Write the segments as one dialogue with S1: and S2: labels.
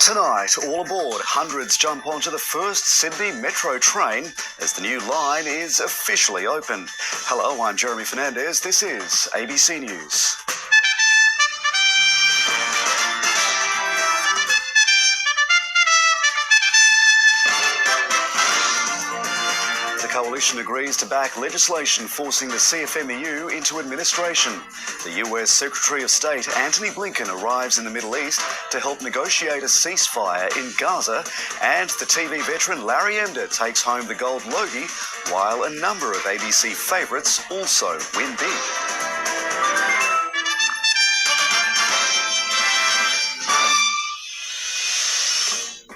S1: Tonight, all aboard, hundreds jump onto the first Sydney Metro train as the new line is officially opened. Hello, I'm Jeremy Fernandez. This is ABC News. The coalition agrees to back legislation forcing the CFMEU into administration. The US Secretary of State Antony Blinken arrives in the Middle East to help negotiate a ceasefire in Gaza, and the TV veteran Larry Emder takes home the Gold Logie, while a number of ABC favourites also win big.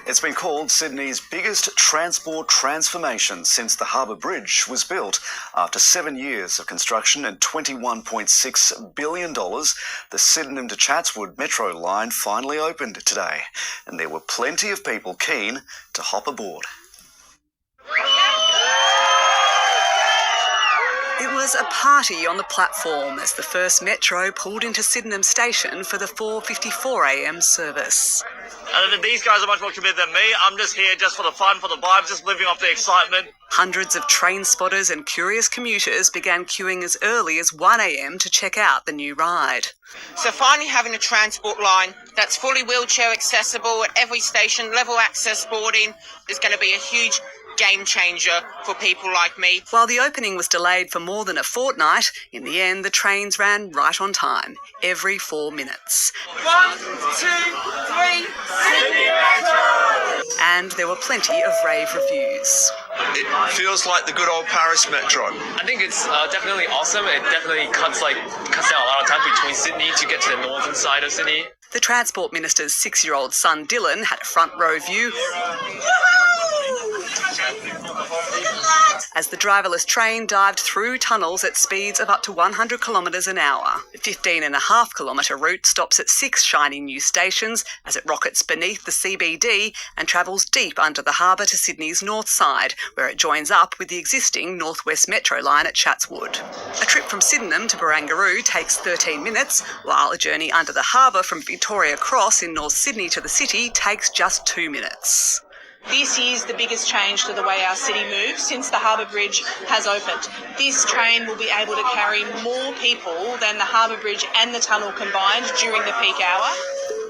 S1: It's been called Sydney's biggest transport transformation since the Harbour Bridge was built. After 7 years of construction and $21.6 billion, the Sydenham to Chatswood Metro line finally opened today, and there were plenty of people keen to hop aboard.
S2: It was a party on the platform as the first Metro pulled into Sydenham Station for the 4:54am service.
S3: These guys are much more committed than me. I'm just here just for the fun, for the vibe, just living off the excitement.
S2: Hundreds of train spotters and curious commuters began queuing as early as 1am to check out the new ride.
S4: So finally having a transport line that's fully wheelchair accessible at every station, level access boarding, is going to be a huge game changer for people like me.
S2: While the opening was delayed for more than a fortnight, in the end the trains ran right on time, every 4 minutes.
S4: 1, 2, 3, Sydney Metro!
S2: And there were plenty of rave reviews.
S5: It feels like the good old Paris Metro.
S6: I think it's definitely awesome. It definitely cuts down a lot of time between Sydney to get to the northern side of Sydney.
S2: The Transport Minister's 6-year-old son Dylan had a front row view as the driverless train dived through tunnels at speeds of up to 100 kilometres an hour. The 15.5-kilometre route stops at 6 shiny new stations as it rockets beneath the CBD and travels deep under the harbour to Sydney's north side, where it joins up with the existing North West Metro line at Chatswood. A trip from Sydenham to Barangaroo takes 13 minutes, while a journey under the harbour from Victoria Cross in North Sydney to the city takes just 2 minutes.
S7: This is the biggest change to the way our city moves since the Harbour Bridge has opened. This train will be able to carry more people than the Harbour Bridge and the tunnel combined during the peak hour.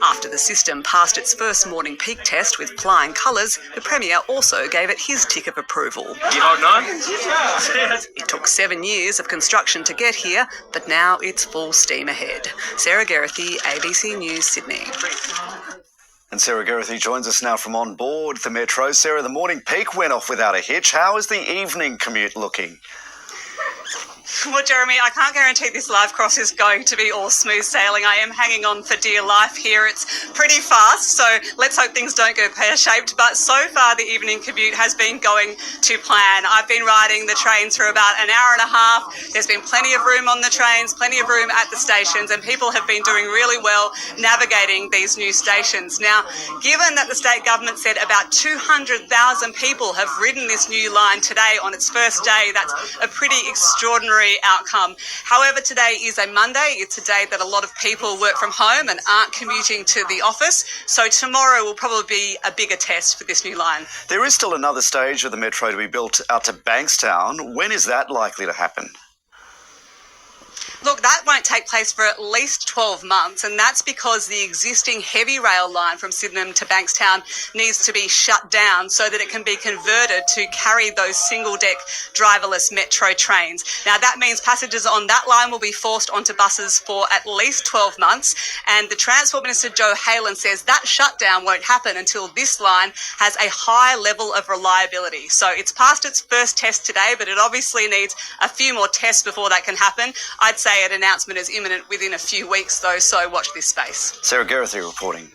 S2: After the system passed its first morning peak test with flying colours, the Premier also gave it his tick of approval.
S3: You holding on?
S2: It took 7 years of construction to get here, but now it's full steam ahead. Sarah Gerrithy, ABC News, Sydney.
S1: And Sarah Gerrithy joins us now from on board the Metro. Sarah, the morning peak went off without a hitch. How is the evening commute looking?
S2: Well, Jeremy, I can't guarantee this live cross is going to be all smooth sailing. I am hanging on for dear life here. It's pretty fast, so let's hope things don't go pear-shaped. But so far, the evening commute has been going to plan. I've been riding the trains for about an hour and a half. There's been plenty of room on the trains, plenty of room at the stations, and people have been doing really well navigating these new stations. Now, given that the state government said about 200,000 people have ridden this new line today on its first day, that's a pretty extraordinary outcome. However, today is a Monday. It's a day that a lot of people work from home and aren't commuting to the office. So tomorrow will probably be a bigger test for this new line.
S1: There is still another stage of the Metro to be built out to Bankstown. When is that likely to happen?
S2: Look, that won't take place for at least 12 months, and that's because the existing heavy rail line from Sydenham to Bankstown needs to be shut down so that it can be converted to carry those single-deck driverless Metro trains. Now, that means passengers on that line will be forced onto buses for at least 12 months, and the Transport Minister, Joe Halen, says that shutdown won't happen until this line has a high level of reliability. So it's passed its first test today, but it obviously needs a few more tests before that can happen. I'd say an announcement is imminent within a few weeks, though, so watch this space.
S1: Sarah Gerrithy reporting.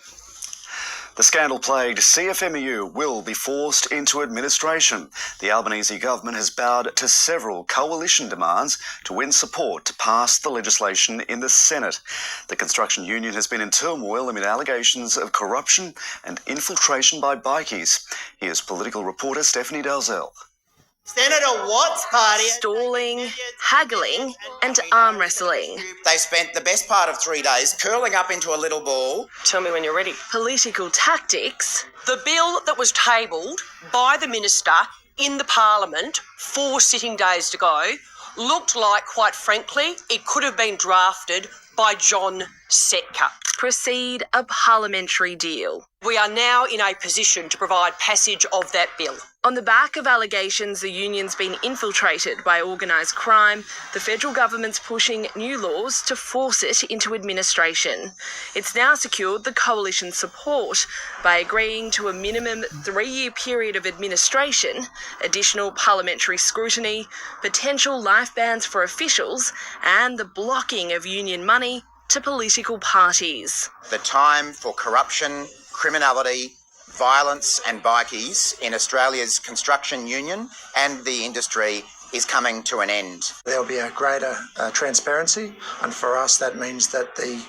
S1: The scandal-plagued CFMEU will be forced into administration. The Albanese government has bowed to several coalition demands to win support to pass the legislation in the Senate. The construction union has been in turmoil amid allegations of corruption and infiltration by bikies. Here's political reporter Stephanie Dalzell.
S8: Senator Watt's party.
S9: Stalling, haggling, and arm wrestling.
S8: They spent the best part of 3 days curling up into a little ball.
S9: Tell me when you're ready. Political tactics.
S10: The bill that was tabled by the minister in the Parliament 4 sitting days to go looked like, quite frankly, it could have been drafted by John Setka.
S9: Proceed a parliamentary deal.
S10: We are now in a position to provide passage of that bill.
S9: On the back of allegations the union's been infiltrated by organised crime, the federal government's pushing new laws to force it into administration. It's now secured the coalition's support by agreeing to a minimum 3-year period of administration, additional parliamentary scrutiny, potential life bans for officials, and the blocking of union money to political parties.
S8: The time for corruption, criminality, violence and bikies in Australia's construction union and the industry is coming to an end.
S11: There'll be a greater transparency, and for us that means that the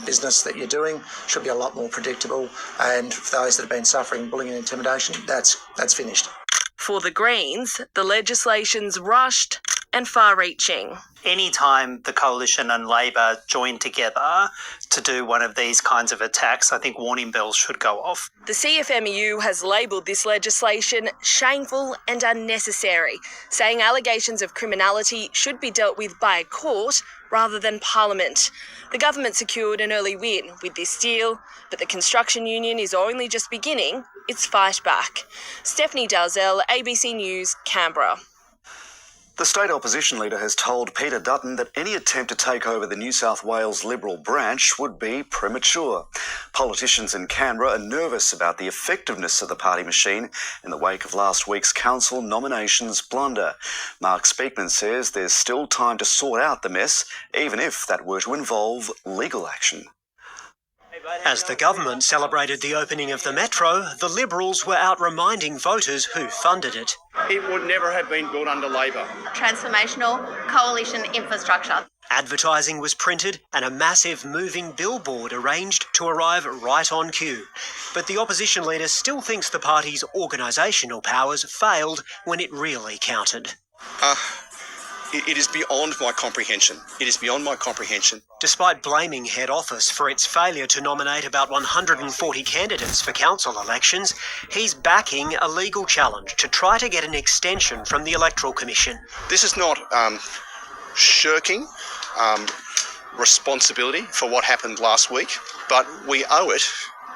S11: business that you're doing should be a lot more predictable, and for those that have been suffering bullying and intimidation, that's finished.
S9: For the Greens, the legislation's rushed and far-reaching.
S12: Anytime the Coalition and Labor join together to do one of these kinds of attacks, I think warning bells should go off.
S9: The CFMEU has labelled this legislation shameful and unnecessary, saying allegations of criminality should be dealt with by a court rather than Parliament. The government secured an early win with this deal, but the construction union is only just beginning its fight back. Stephanie Dalzell, ABC News, Canberra.
S1: The state opposition leader has told Peter Dutton that any attempt to take over the New South Wales Liberal branch would be premature. Politicians in Canberra are nervous about the effectiveness of the party machine in the wake of last week's council nominations blunder. Mark Speakman says there's still time to sort out the mess, even if that were to involve legal action.
S13: As the government celebrated the opening of the Metro, the Liberals were out reminding voters who funded it.
S14: It would never have been built under Labor.
S15: Transformational coalition infrastructure.
S13: Advertising was printed and a massive moving billboard arranged to arrive right on cue. But the opposition leader still thinks the party's organisational powers failed when it really counted.
S14: It is beyond my comprehension. It is beyond my comprehension.
S13: Despite blaming head office for its failure to nominate about 140 candidates for council elections, he's backing a legal challenge to try to get an extension from the Electoral Commission.
S14: This is not shirking responsibility for what happened last week, but we owe it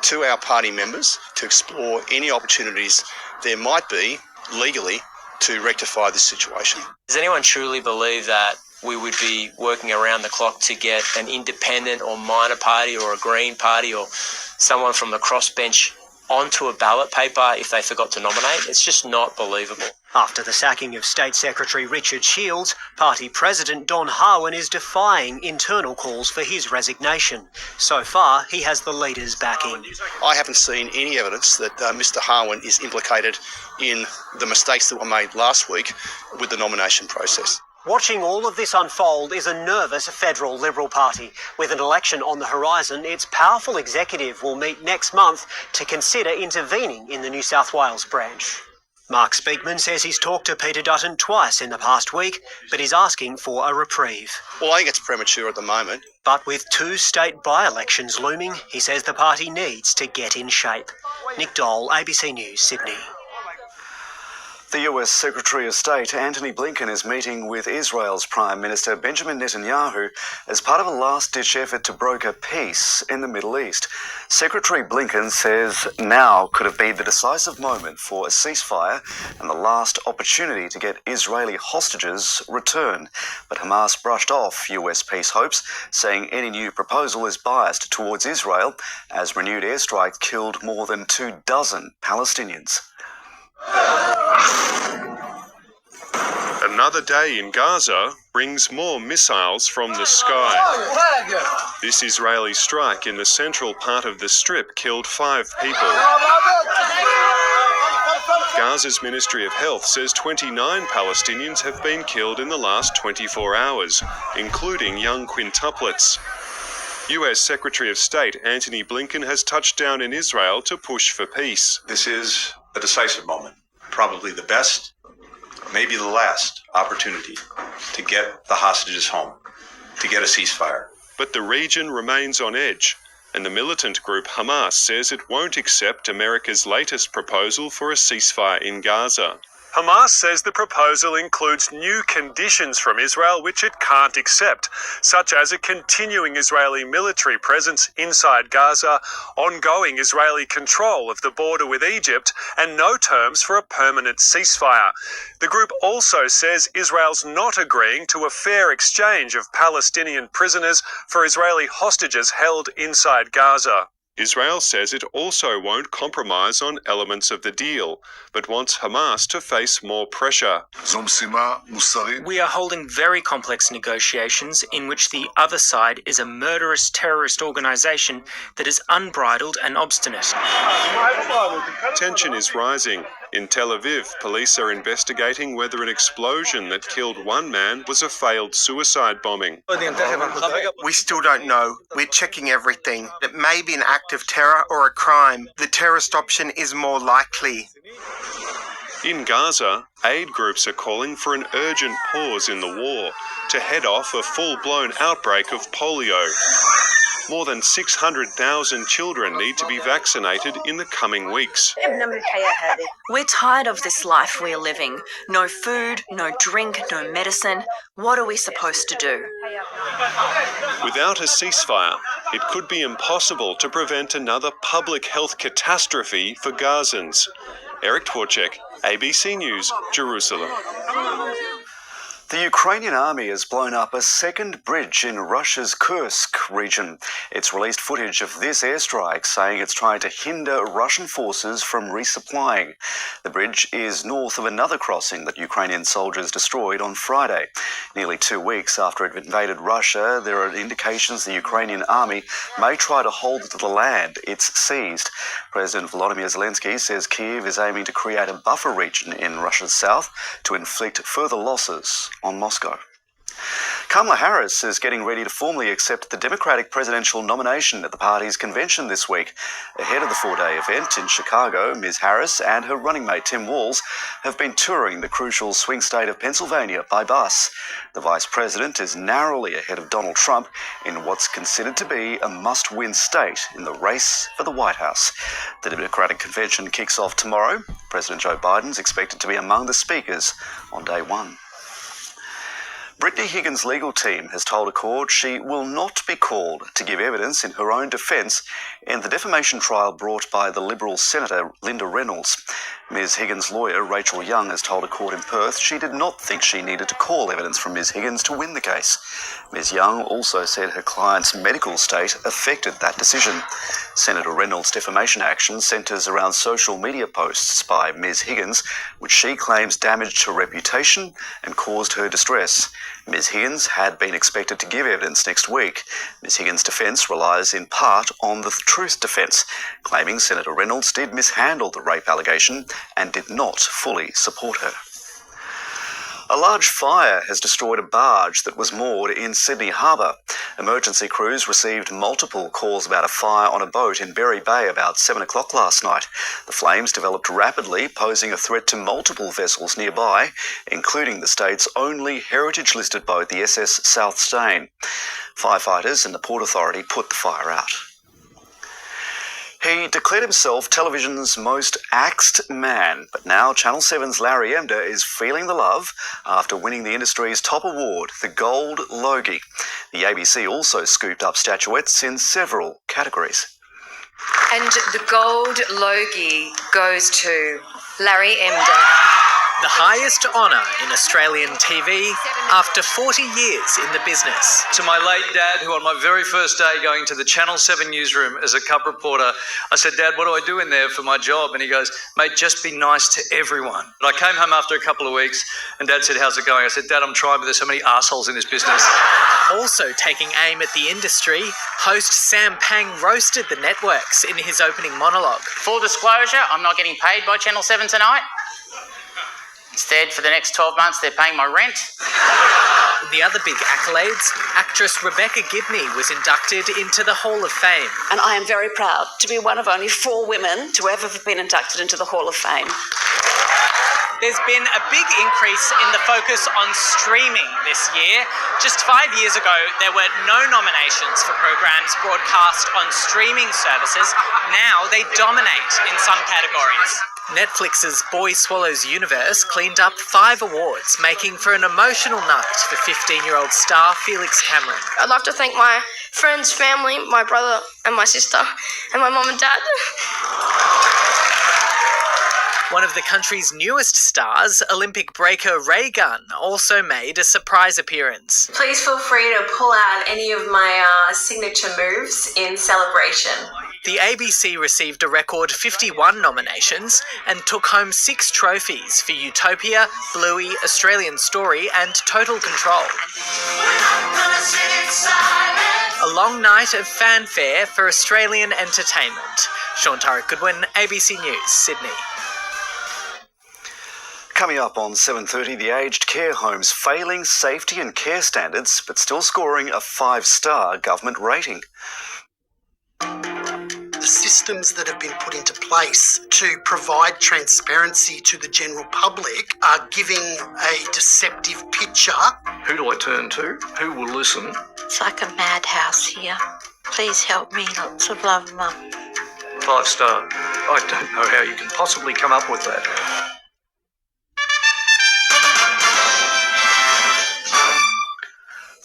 S14: to our party members to explore any opportunities there might be legally to rectify this situation.
S6: Does anyone truly believe that we would be working around the clock to get an independent or minor party or a Green party or someone from the crossbench onto a ballot paper if they forgot to nominate? It's just not believable.
S13: After the sacking of State Secretary Richard Shields, Party President Don Harwin is defying internal calls for his resignation. So far, he has the leader's backing.
S14: I haven't seen any evidence that Mr. Harwin is implicated in the mistakes that were made last week with the nomination process.
S13: Watching all of this unfold is a nervous federal Liberal Party. With an election on the horizon, its powerful executive will meet next month to consider intervening in the New South Wales branch. Mark Speakman says he's talked to Peter Dutton twice in the past week, but is asking for a reprieve.
S14: Well, I think it's premature at the moment.
S13: But with 2 state by-elections looming, he says the party needs to get in shape. Nick Dole, ABC News, Sydney.
S1: The US Secretary of State Antony Blinken is meeting with Israel's Prime Minister Benjamin Netanyahu as part of a last-ditch effort to broker peace in the Middle East. Secretary Blinken says now could have been the decisive moment for a ceasefire and the last opportunity to get Israeli hostages returned. But Hamas brushed off US peace hopes, saying any new proposal is biased towards Israel, as renewed airstrikes killed more than 24 Palestinians.
S16: Another day in Gaza brings more missiles from the sky. This Israeli strike in the central part of the Strip killed 5 people. Gaza's Ministry of Health says 29 Palestinians have been killed in the last 24 hours, including young quintuplets. US Secretary of State Antony Blinken has touched down in Israel to push for peace.
S17: This is a decisive moment, probably the best maybe the last opportunity to get the hostages home, to get a ceasefire.
S16: But the region remains on edge, and the militant group Hamas says it won't accept America's latest proposal for a ceasefire in Gaza. Hamas says the proposal includes new conditions from Israel which it can't accept, such as a continuing Israeli military presence inside Gaza, ongoing Israeli control of the border with Egypt, and no terms for a permanent ceasefire. The group also says Israel's not agreeing to a fair exchange of Palestinian prisoners for Israeli hostages held inside Gaza. Israel says it also won't compromise on elements of the deal, but wants Hamas to face more pressure.
S18: We are holding very complex negotiations in which the other side is a murderous terrorist organisation that is unbridled and obstinate.
S16: Tension is rising. In Tel Aviv, police are investigating whether an explosion that killed one man was a failed suicide bombing.
S19: We still don't know. We're checking everything. It may be an act of terror or a crime. The terrorist option is more likely.
S16: In Gaza, aid groups are calling for an urgent pause in the war to head off a full-blown outbreak of polio. More than 600,000 children need to be vaccinated in the coming weeks.
S20: We're tired of this life we're living. No food, no drink, no medicine. What are we supposed to do?
S16: Without a ceasefire, it could be impossible to prevent another public health catastrophe for Gazans. Eric Dvorchak, ABC News, Jerusalem.
S1: The Ukrainian army has blown up a second bridge in Russia's Kursk region. It's released footage of this airstrike, saying it's trying to hinder Russian forces from resupplying. The bridge is north of another crossing that Ukrainian soldiers destroyed on Friday. Nearly 2 weeks after it invaded Russia, there are indications the Ukrainian army may try to hold the land it's seized. President Volodymyr Zelensky says Kyiv is aiming to create a buffer region in Russia's south to inflict further losses on Moscow. Kamala Harris is getting ready to formally accept the Democratic presidential nomination at the party's convention this week. Ahead of the 4-day event in Chicago, Ms. Harris and her running mate Tim Walz have been touring the crucial swing state of Pennsylvania by bus. The vice president is narrowly ahead of Donald Trump in what's considered to be a must-win state in the race for the White House. The Democratic convention kicks off tomorrow. President Joe Biden is expected to be among the speakers on day one. Brittany Higgins' legal team has told a court she will not be called to give evidence in her own defence in the defamation trial brought by the Liberal Senator Linda Reynolds. Ms. Higgins' lawyer, Rachel Young, has told a court in Perth she did not think she needed to call evidence from Ms. Higgins to win the case. Ms. Young also said her client's medical state affected that decision. Senator Reynolds' defamation action centres around social media posts by Ms. Higgins, which she claims damaged her reputation and caused her distress. Ms. Higgins had been expected to give evidence next week. Ms. Higgins' defence relies in part on the truth defence, claiming Senator Reynolds did mishandle the rape allegation and did not fully support her. A large fire has destroyed a barge that was moored in Sydney Harbour. Emergency crews received multiple calls about a fire on a boat in Berry Bay about 7 o'clock last night. The flames developed rapidly, posing a threat to multiple vessels nearby, including the state's only heritage-listed boat, the SS South Steyne. Firefighters and the Port Authority put the fire out. He declared himself television's most axed man, but now Channel 7's Larry Emder is feeling the love after winning the industry's top award, the Gold Logie. The ABC also scooped up statuettes in several categories.
S21: And the Gold Logie goes to Larry Emder.
S22: The highest honour in Australian TV after 40 years in the business.
S23: To my late dad, who on my very first day going to the Channel 7 newsroom as a cub reporter, I said, "Dad, what do I do in there for my job?" And he goes, "Mate, just be nice to everyone." And I came home after a couple of weeks and Dad said, "How's it going?" I said, "Dad, I'm trying, but there's so many assholes in this business."
S22: Also taking aim at the industry, host Sam Pang roasted the networks in his opening monologue.
S24: Full disclosure, I'm not getting paid by Channel 7 tonight. Instead, for the next 12 months, they're paying my rent.
S22: The other big accolades, actress Rebecca Gibney was inducted into the Hall of Fame.
S25: And I am very proud to be one of only 4 women to ever have been inducted into the Hall of Fame.
S22: There's been a big increase in the focus on streaming this year. Just 5 years ago, there were no nominations for programs broadcast on streaming services. Now they dominate in some categories. Netflix's Boy Swallows Universe cleaned up 5 awards, making for an emotional night for 15-year-old star Felix Cameron.
S3: I'd like to thank my friends, family, my brother and my sister, and my mum and dad.
S22: One of the country's newest stars, Olympic breaker Ray Gunn, also made a surprise appearance.
S9: Please feel free to pull out any of my signature moves in celebration.
S22: The ABC received a record 51 nominations and took home 6 trophies for Utopia, Bluey, Australian Story and Total Control. A long night of fanfare for Australian entertainment. Sean Turrick-Goodwin, ABC News, Sydney.
S1: Coming up on 7:30, the aged care homes failing safety and care standards, but still scoring a 5-star government rating.
S4: The systems that have been put into place to provide transparency to the general public are giving a deceptive picture.
S5: Who do I turn to? Who will listen?
S7: It's like a madhouse here. Please help me. Lots of love, Mum.
S5: 5-star. I don't know how you can possibly come up with that.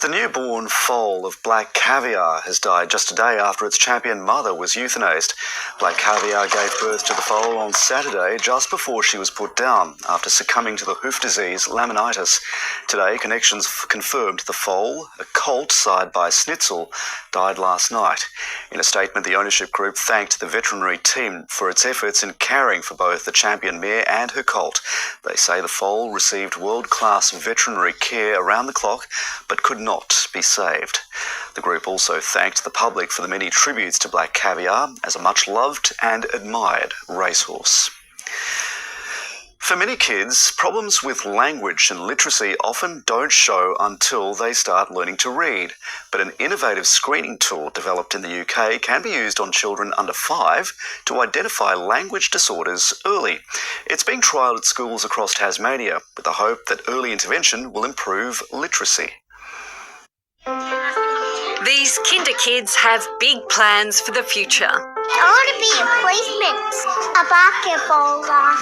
S1: The newborn foal of black caviar has died just a day after its champion mother was euthanized. Black caviar gave birth to the foal on Saturday just before she was put down after succumbing to the hoof disease laminitis. Today, Connections confirmed the foal, a colt sired by Schnitzel, died last night. In a statement, the ownership group thanked the veterinary team for its efforts in caring for both the champion mare and her colt. They say the foal received world-class veterinary care around the clock, but could not be saved. The group also thanked the public for the many tributes to Black Caviar as a much-loved and admired racehorse. For many kids, problems with language and literacy often don't show until they start learning to read. But an innovative screening tool developed in the UK can be used on children under 5 to identify language disorders early. It's being trialled at schools across Tasmania with the hope that early intervention will improve literacy.
S25: These kinder kids have big plans for the future.
S26: I want to be a policeman, a basketballer,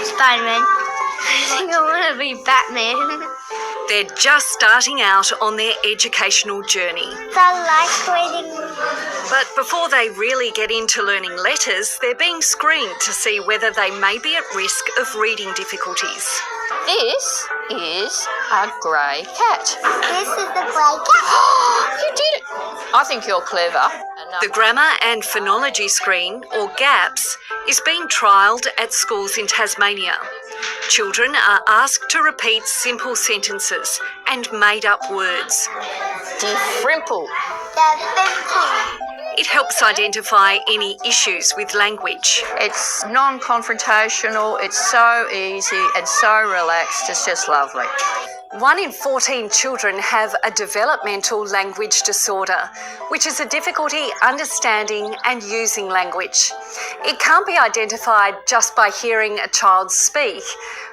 S26: Spider-Man. I think I want to be Batman.
S25: They're just starting out on their educational journey.
S26: I like reading.
S25: But before they really get into learning letters, they're being screened to see whether they may be at risk of reading difficulties.
S27: This is a grey cat.
S26: This is the grey cat.
S27: You did it. I think you're clever.
S25: The Grammar and Phonology Screen, or GAPS, is being trialled at schools in Tasmania. Children are asked to repeat simple sentences and made-up words.
S27: Diffrimple.
S25: It helps identify any issues with language.
S27: It's non-confrontational, it's so easy and so relaxed, it's just lovely.
S25: 1 in 14 children have a developmental language disorder, which is a difficulty understanding and using language. It can't be identified just by hearing a child speak,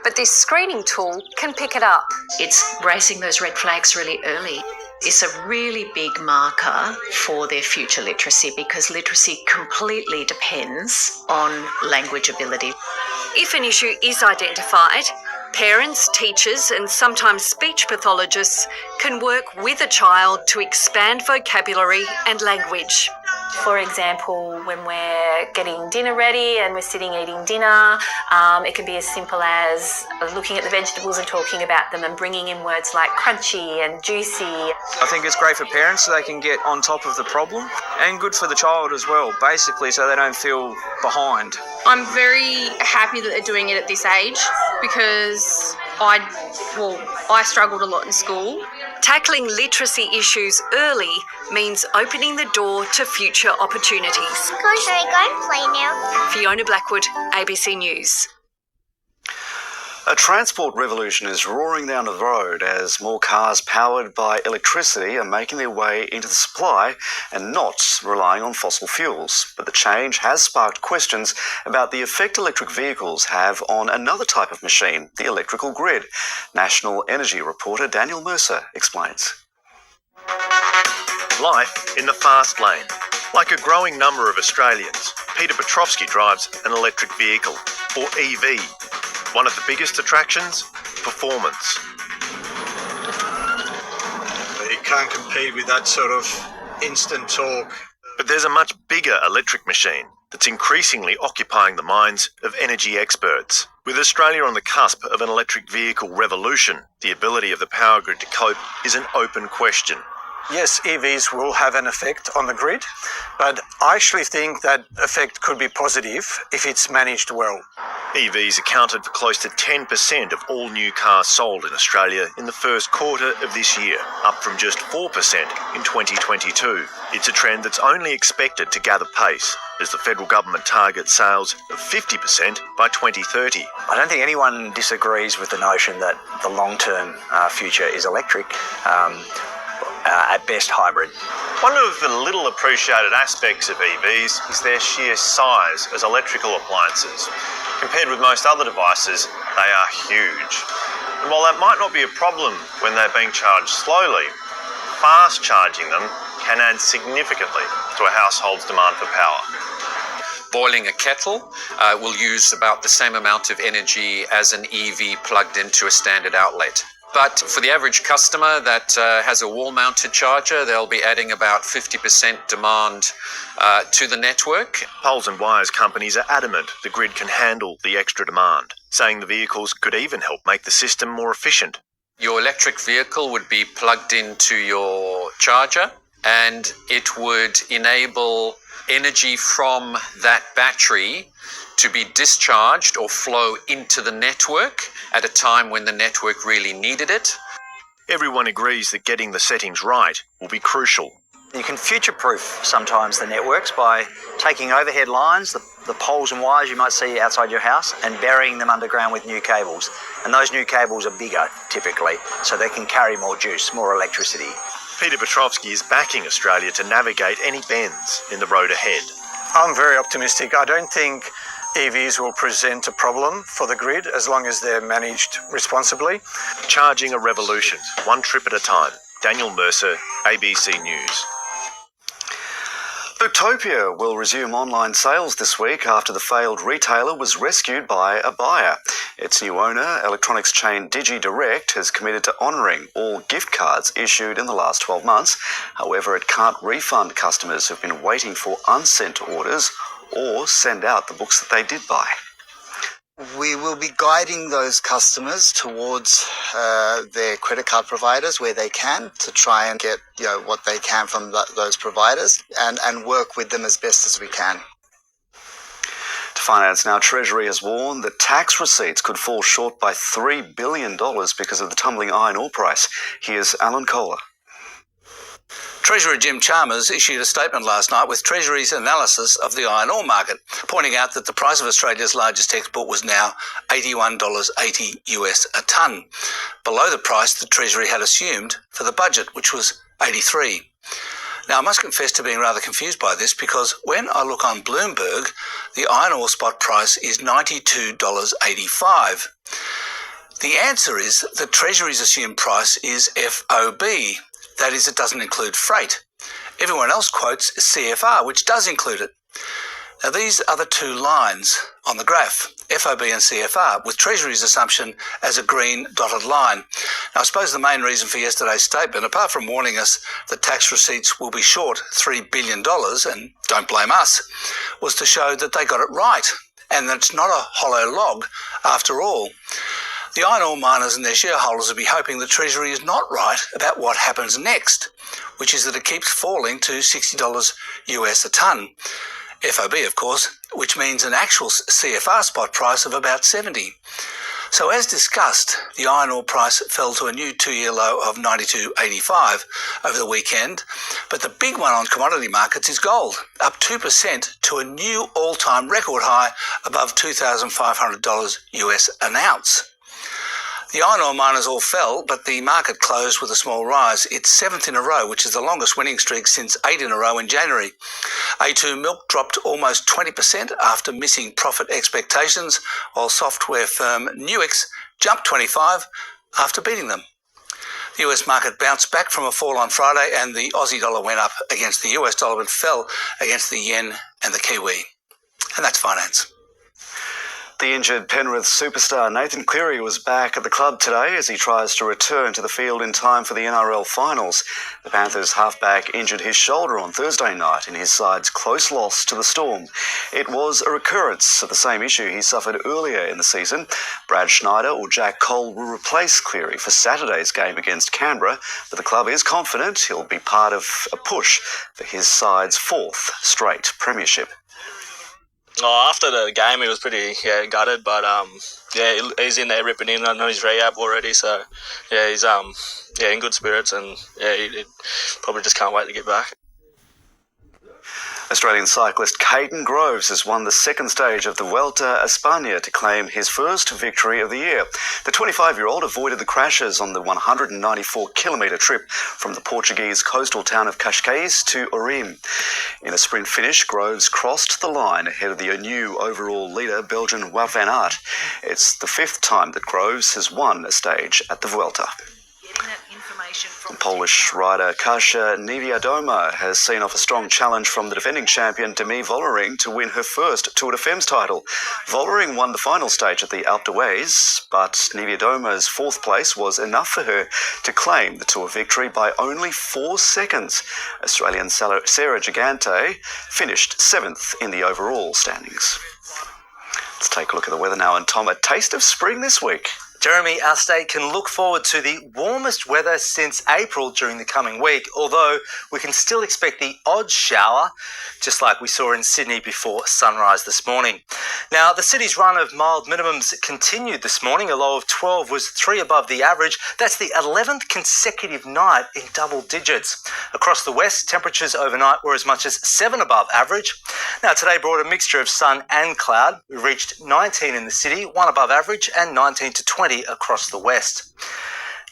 S25: but this screening tool can pick it up.
S28: It's raising those red flags really early. It's a really big marker for their future literacy because literacy completely depends on language ability.
S25: If an issue is identified, parents, teachers and sometimes speech pathologists can work with a child to expand vocabulary and language.
S29: For example, when we're getting dinner ready and we're sitting eating dinner, it can be as simple as looking at the vegetables and talking about them and bringing in words like crunchy and juicy.
S30: I think it's great for parents so they can get on top of the problem and good for the child as well, basically so they don't feel behind.
S3: I'm very happy that they're doing it at this age because I struggled a lot in school.
S25: Tackling literacy issues early means opening the door to future opportunities.
S26: Shall we go and play now?
S25: Fiona Blackwood, ABC News.
S1: A transport revolution is roaring down the road as more cars powered by electricity are making their way into the supply and not relying on fossil fuels. But the change has sparked questions about the effect electric vehicles have on another type of machine, the electrical grid. National Energy reporter Daniel Mercer explains.
S2: Life in the fast lane. Like a growing number of Australians, Peter Petrovsky drives an electric vehicle, or EV. One of the biggest attractions? Performance.
S6: You can't compete with that sort of instant torque.
S2: But there's a much bigger electric machine that's increasingly occupying the minds of energy experts. With Australia on the cusp of an electric vehicle revolution, the ability of the power grid to cope is an open question.
S6: Yes, EVs will have an effect on the grid, but I actually think that effect could be positive if it's managed well.
S2: EVs accounted for close to 10% of all new cars sold in Australia in the first quarter of this year, up from just 4% in 2022. It's a trend that's only expected to gather pace as the federal government targets sales of 50% by 2030.
S8: I don't think anyone disagrees with the notion that the long-term future is electric. At best hybrid.
S2: One of the little appreciated aspects of EVs is their sheer size as electrical appliances. Compared with most other devices, they are huge. And while that might not be a problem when they're being charged slowly, fast charging them can add significantly to a household's demand for power.
S10: Boiling a kettle will use about the same amount of energy as an EV plugged into a standard outlet. But for the average customer that has a wall-mounted charger, they'll be adding about 50% demand to the network.
S2: Poles and wires companies are adamant the grid can handle the extra demand, saying the vehicles could even help make the system more efficient.
S10: Your electric vehicle would be plugged into your charger, and it would enable energy from that battery to be discharged or flow into the network at a time when the network really needed it.
S2: Everyone agrees that getting the settings right will be crucial.
S8: You can future-proof sometimes the networks by taking overhead lines, the poles and wires you might see outside your house, and burying them underground with new cables. And those new cables are bigger, typically, so they can carry more juice, more electricity.
S2: Peter Petrovsky is backing Australia to navigate any bends in the road ahead.
S6: I'm very optimistic. I don't think EVs will present a problem for the grid as long as they're managed responsibly.
S2: Charging a revolution, one trip at a time. Daniel Mercer, ABC News.
S1: Booktopia will resume online sales this week after the failed retailer was rescued by a buyer. Its new owner, electronics chain DigiDirect, has committed to honouring all gift cards issued in the last 12 months. However, it can't refund customers who've been waiting for unsent orders or send out the books that they did buy.
S11: We will be guiding those customers towards their credit card providers where they can to try and get what they can from those providers and work with them as best as we can.
S1: To finance now, Treasury has warned that tax receipts could fall short by $3 billion because of the tumbling iron ore price. Here's Alan Kohler.
S12: Treasurer Jim Chalmers issued a statement last night with Treasury's analysis of the iron ore market, pointing out that the price of Australia's largest export was now $81.80 US a tonne, below the price the Treasury had assumed for the budget, which was $83. Now, I must confess to being rather confused by this because when I look on Bloomberg, the iron ore spot price is $92.85. The answer is that Treasury's assumed price is FOB. That is, it doesn't include freight. Everyone else quotes CFR, which does include it. Now, these are the two lines on the graph, FOB and CFR, with Treasury's assumption as a green dotted line. Now, I suppose the main reason for yesterday's statement, apart from warning us that tax receipts will be short $3 billion, and don't blame us, was to show that they got it right and that it's not a hollow log after all. The iron ore miners and their shareholders will be hoping the Treasury is not right about what happens next, which is that it keeps falling to $60 US a tonne. FOB, of course, which means an actual CFR spot price of about $70. So as discussed, the iron ore price fell to a new two-year low of $92.85 over the weekend, but the big one on commodity markets is gold, up 2% to a new all-time record high above $2,500 US an ounce. The iron ore miners all fell, but the market closed with a small rise. It's 7th in a row, which is the longest winning streak since 8 in a row in January. A2 Milk dropped almost 20% after missing profit expectations, while software firm Nuix jumped 25% after beating them. The US market bounced back from a fall on Friday, and the Aussie dollar went up against the US dollar but fell against the yen and the Kiwi. And that's finance.
S1: The injured Penrith superstar Nathan Cleary was back at the club today as he tries to return to the field in time for the NRL finals. The Panthers halfback injured his shoulder on Thursday night in his side's close loss to the Storm. It was a recurrence of the same issue he suffered earlier in the season. Brad Schneider or Jack Cole will replace Cleary for Saturday's game against Canberra, but the club is confident he'll be part of a push for his side's 4th straight premiership.
S13: Oh, after the game, he was pretty gutted, but he's in there ripping in. I know he's rehab already, so he's in good spirits, and he probably just can't wait to get back.
S1: Australian cyclist Caden Groves has won the second stage of the Vuelta a España to claim his first victory of the year. The 25-year-old avoided the crashes on the 194-kilometre trip from the Portuguese coastal town of Cascais to Orim. In a sprint finish, Groves crossed the line ahead of the new overall leader, Belgian Wout van Aert. It's the 5th time that Groves has won a stage at the Vuelta. Polish rider Kasia Niewiadoma has seen off a strong challenge from the defending champion Demi Vollering to win her first Tour de Femmes title. Vollering won the final stage at the Alpe d'Huez, but Niewiadoma's 4th place was enough for her to claim the Tour victory by only 4 seconds. Australian Sarah Gigante finished 7th in the overall standings. Let's take a look at the weather now, and Tom, a taste of spring this week.
S14: Jeremy, our state can look forward to the warmest weather since April during the coming week, although we can still expect the odd shower, just like we saw in Sydney before sunrise this morning. Now, the city's run of mild minimums continued this morning. A low of 12 was 3 above the average. That's the 11th consecutive night in double digits. Across the west, temperatures overnight were as much as 7 above average. Now, today brought a mixture of sun and cloud. We reached 19 in the city, 1 above average, and 19 to 20 across the west.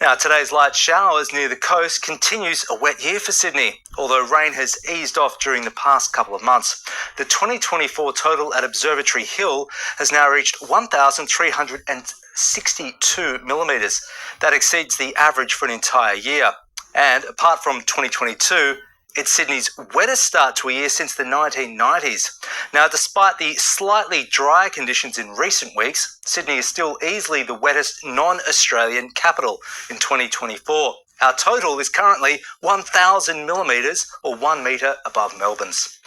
S14: Now, today's light showers near the coast continues a wet year for Sydney, although rain has eased off during the past couple of months. The 2024 total at Observatory Hill has now reached 1,362 millimetres. That exceeds the average for an entire year. And apart from 2022, it's Sydney's wettest start to a year since the 1990s. Now, despite the slightly drier conditions in recent weeks, Sydney is still easily the wettest non-Australian capital in 2024. Our total is currently 1,000 millimetres, or 1 metre above Melbourne's.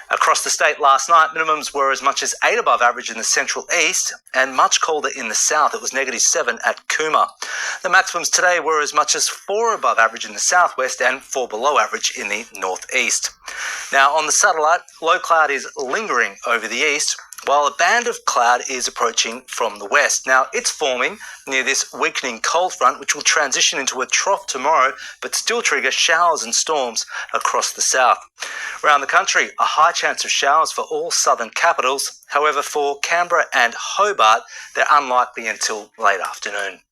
S14: Across the state last night, minimums were as much as 8 above average in the central east and much colder in the south. It was -7 at Cooma. The maximums today were as much as 4 above average in the southwest and 4 below average in the northeast. Now, on the satellite, low cloud is lingering over the east, while a band of cloud is approaching from the west. Now, it's forming near this weakening cold front, which will transition into a trough tomorrow, but still trigger showers and storms across the south. Around the country, a high chance of showers for all southern capitals. However, for Canberra and Hobart, they're unlikely until late afternoon.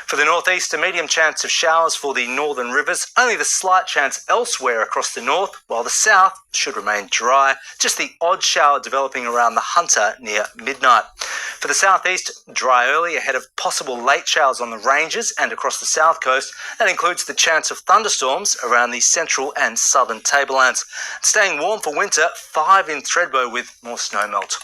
S14: For the northeast, a medium chance of showers for the northern rivers, only the slight chance elsewhere across the north, while the south should remain dry, just the odd shower developing around the Hunter near midnight. For the southeast, dry early ahead of possible late showers on the ranges and across the south coast. That includes the chance of thunderstorms around the central and southern tablelands. Staying warm for winter, 5 in Thredbo with more snowmelt.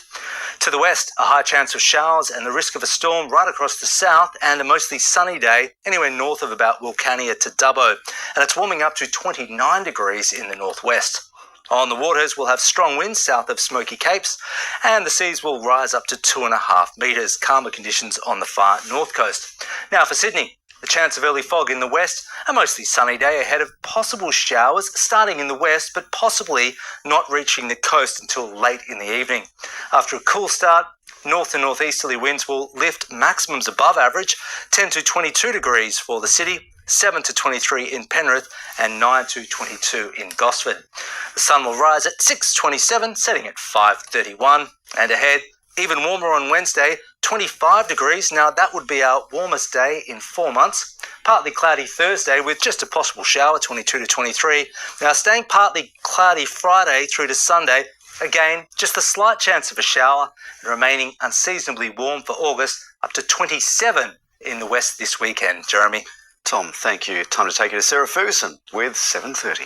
S14: To the west, a high chance of showers and the risk of a storm right across the south, and a mostly sunny day anywhere north of about Wilcannia to Dubbo. And it's warming up to 29 degrees in the northwest. On the waters, we'll have strong winds south of Smoky Capes, and the seas will rise up to 2.5 metres. Calmer conditions on the far north coast. Now for Sydney, the chance of early fog in the west, a mostly sunny day ahead of possible showers starting in the west, but possibly not reaching the coast until late in the evening. After a cool start, north and northeasterly winds will lift maximums above average, 10 to 22 degrees for the city, 7 to 23 in Penrith, and 9 to 22 in Gosford. The sun will rise at 6:27, setting at 5:31. And ahead, even warmer on Wednesday, 25 degrees. Now that would be our warmest day in 4 months. Partly cloudy Thursday with just a possible shower, 22 to 23. Now staying partly cloudy Friday through to Sunday. Again, just a slight chance of a shower, and remaining unseasonably warm for August, up to 27 in the west this weekend. Jeremy.
S1: Tom, thank you. Time to take you to Sarah Ferguson with 7:30.